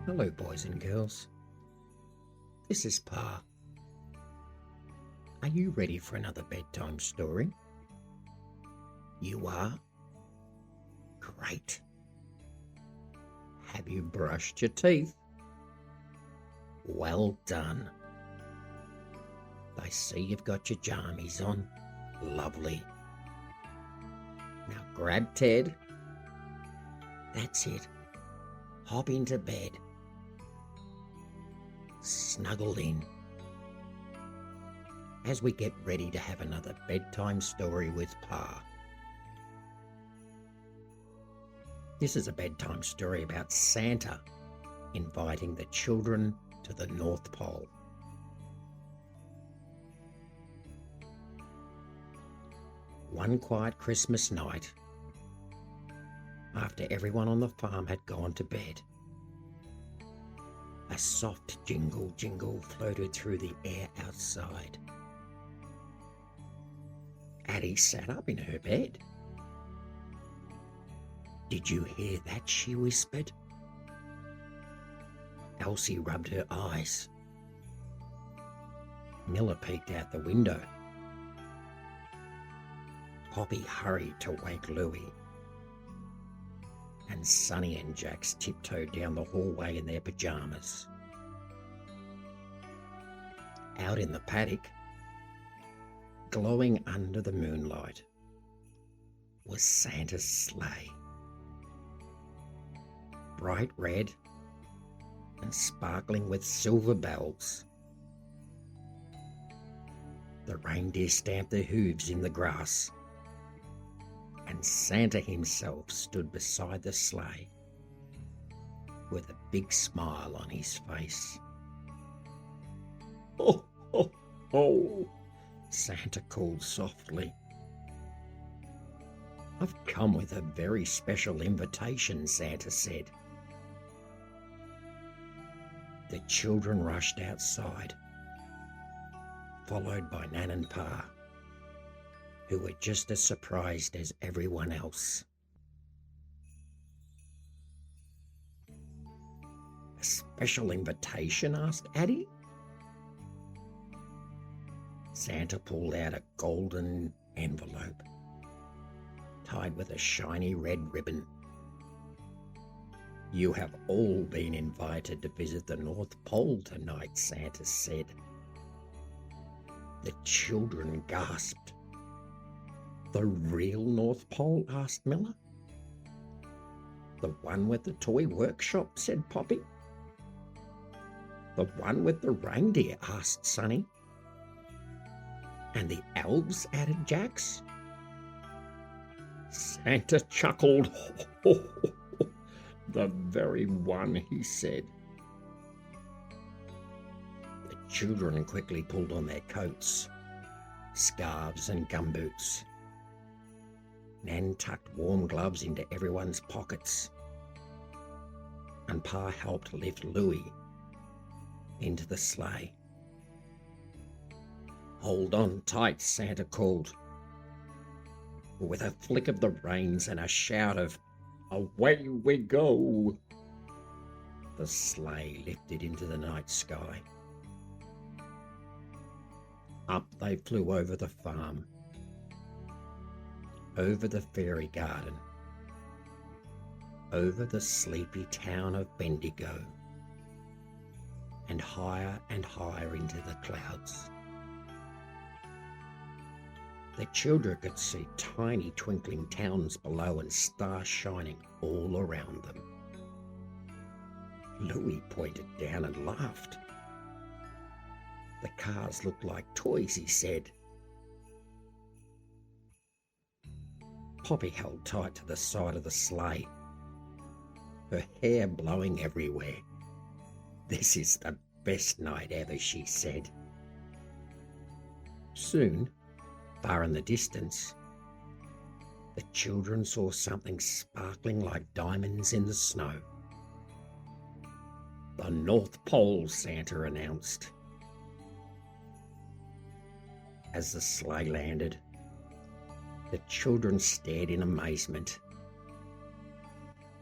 Hello, boys and girls. This is Pa. Are you ready for another bedtime story? You are? Great. Have you brushed your teeth? Well done. I see you've got your jammies on. Lovely. Now grab Ted. That's it. Hop into bed. Snuggle in as we get ready to have another bedtime story with Pa. This is a bedtime story about Santa inviting the children to the North Pole. One quiet Christmas night, after everyone on the farm had gone to bed, a soft jingle jingle floated through the air outside. Addie sat up in her bed. "Did you hear that?" she whispered. Elsie rubbed her eyes. Miller peeked out the window. Poppy hurried to wake Louie. And Sonny and Jax tiptoed down the hallway in their pyjamas. Out in the paddock, glowing under the moonlight, was Santa's sleigh. Bright red and sparkling with silver bells. The reindeer stamped their hooves in the grass, and Santa himself stood beside the sleigh with a big smile on his face. "Ho, ho, ho," Santa called softly. "I've come with a very special invitation," Santa said. The children rushed outside, followed by Nan and Pa, who were just as surprised as everyone else. "A special invitation?" asked Addie. Santa pulled out a golden envelope tied with a shiny red ribbon. "You have all been invited to visit the North Pole tonight," Santa said. The children gasped. "The real North Pole?" asked Miller. "The one with the toy workshop?" said Poppy. "The one with the reindeer?" asked Sonny. "And the elves?" added Jax. Santa chuckled. "The very one," he said. The children quickly pulled on their coats, scarves and gumboots. Nan tucked warm gloves into everyone's pockets, and Pa helped lift Louie into the sleigh. "Hold on tight," Santa called. With a flick of the reins and a shout of "Away we go!" the sleigh lifted into the night sky. Up they flew over the farm, over the fairy garden, over the sleepy town of Bendigo, and higher into the clouds. The children could see tiny twinkling towns below and stars shining all around them. Louie pointed down and laughed. "The cars looked like toys," he said. Poppy held tight to the side of the sleigh, her hair blowing everywhere. "This is the best night ever," she said. Soon, far in the distance, the children saw something sparkling like diamonds in the snow. "The North Pole," Santa announced. As the sleigh landed, the children stared in amazement.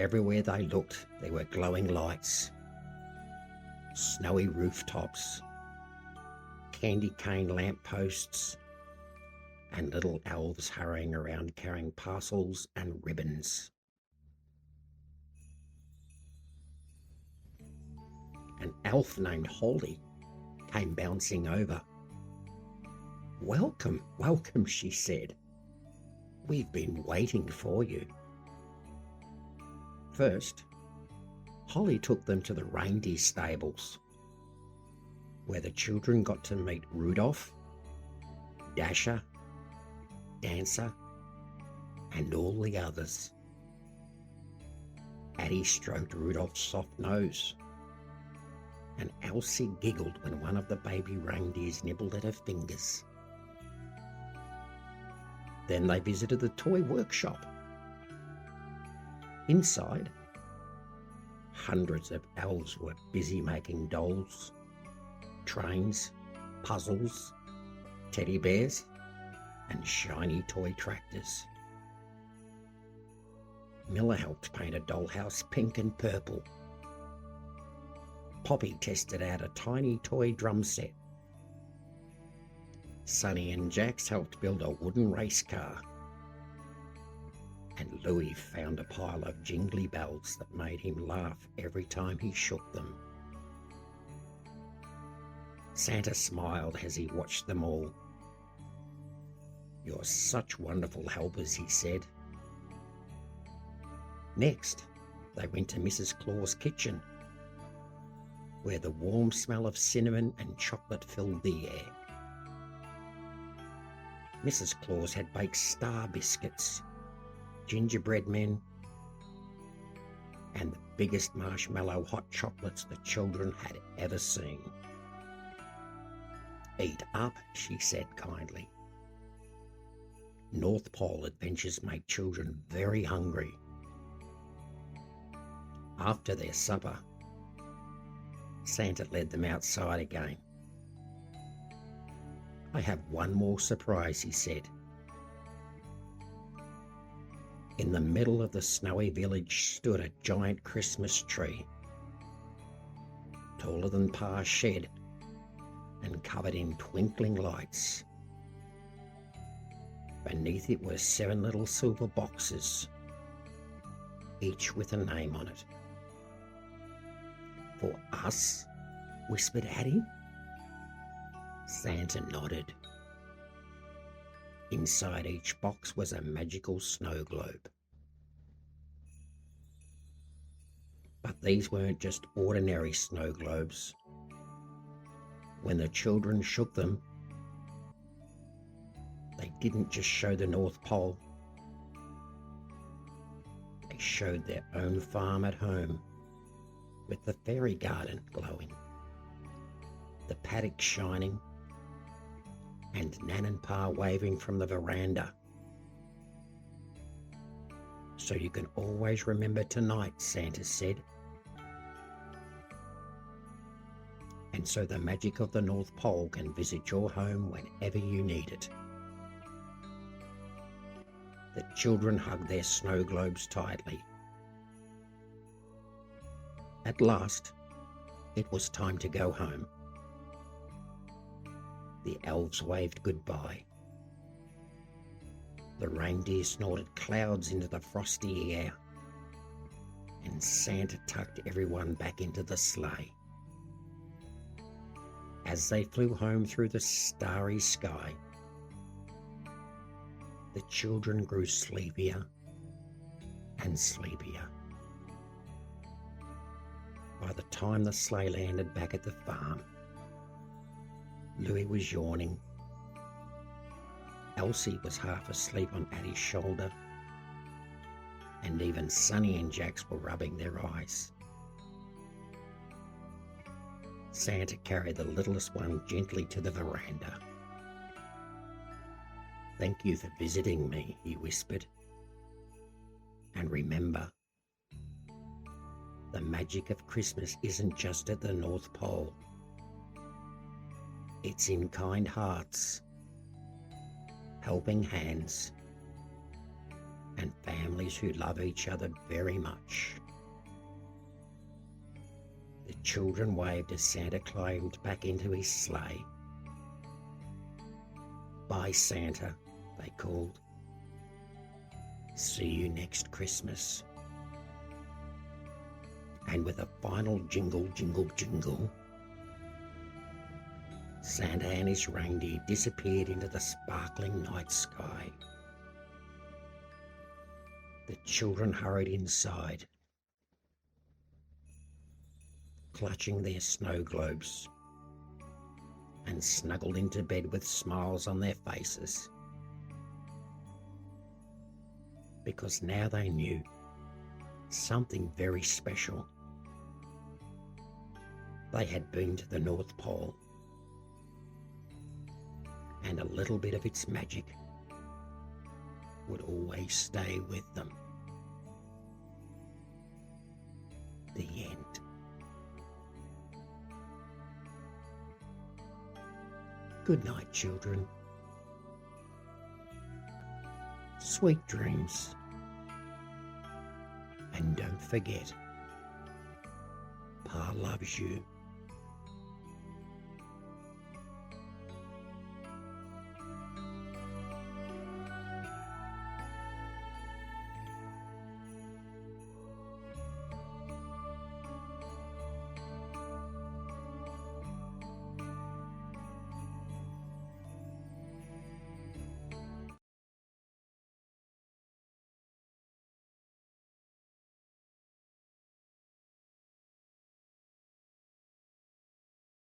Everywhere they looked, there were glowing lights, snowy rooftops, candy cane lampposts, and little elves hurrying around carrying parcels and ribbons. An elf named Holly came bouncing over. "Welcome, welcome," she said. "We've been waiting for you." First, Holly took them to the reindeer stables, where the children got to meet Rudolph, Dasher, Dancer, and all the others. Addie stroked Rudolph's soft nose, and Elsie giggled when one of the baby reindeers nibbled at her fingers. Then they visited the toy workshop. Inside, hundreds of elves were busy making dolls, trains, puzzles, teddy bears, and shiny toy tractors. Miller helped paint a dollhouse pink and purple. Poppy tested out a tiny toy drum set. Sonny and Jax helped build a wooden race car. And Louis found a pile of jingly bells that made him laugh every time he shook them. Santa smiled as he watched them all. "You're such wonderful helpers," he said. Next, they went to Mrs. Claus' kitchen, where the warm smell of cinnamon and chocolate filled the air. Mrs. Claus had baked star biscuits, gingerbread men, and the biggest marshmallow hot chocolates the children had ever seen. "Eat up," she said kindly. North Pole adventures make children very hungry. After their supper, Santa led them outside again. "I have one more surprise," he said. In the middle of the snowy village stood a giant Christmas tree, taller than Pa's shed and covered in twinkling lights. Beneath it were 7 little silver boxes, each with a name on it. "For us?" whispered Addie. Santa nodded. Inside each box was a magical snow globe. But these weren't just ordinary snow globes. When the children shook them, they didn't just show the North Pole. They showed their own farm at home, with the fairy garden glowing, the paddock shining, and Nan and Pa waving from the veranda. "So you can always remember tonight," Santa said. "And so the magic of the North Pole can visit your home whenever you need it." The children hugged their snow globes tightly. At last, it was time to go home. The elves waved goodbye. The reindeer snorted clouds into the frosty air, and Santa tucked everyone back into the sleigh. As they flew home through the starry sky, the children grew sleepier and sleepier. By the time the sleigh landed back at the farm, Louis was yawning. Elsie was half asleep on Addie's shoulder, and even Sonny and Jax were rubbing their eyes. Santa carried the littlest one gently to the veranda. "Thank you for visiting me," he whispered. "And remember, the magic of Christmas isn't just at the North Pole. It's in kind hearts, helping hands, and families who love each other very much." The children waved as Santa climbed back into his sleigh. "Bye, Santa," they called. "See you next Christmas." And with a final jingle, jingle, jingle, Santa and his reindeer disappeared into the sparkling night sky. The children hurried inside, clutching their snow globes, and snuggled into bed with smiles on their faces, because now they knew something very special. They had been to the North Pole, and a little bit of its magic would always stay with them. The end. Good night, children. Sweet dreams. And don't forget, Pa loves you.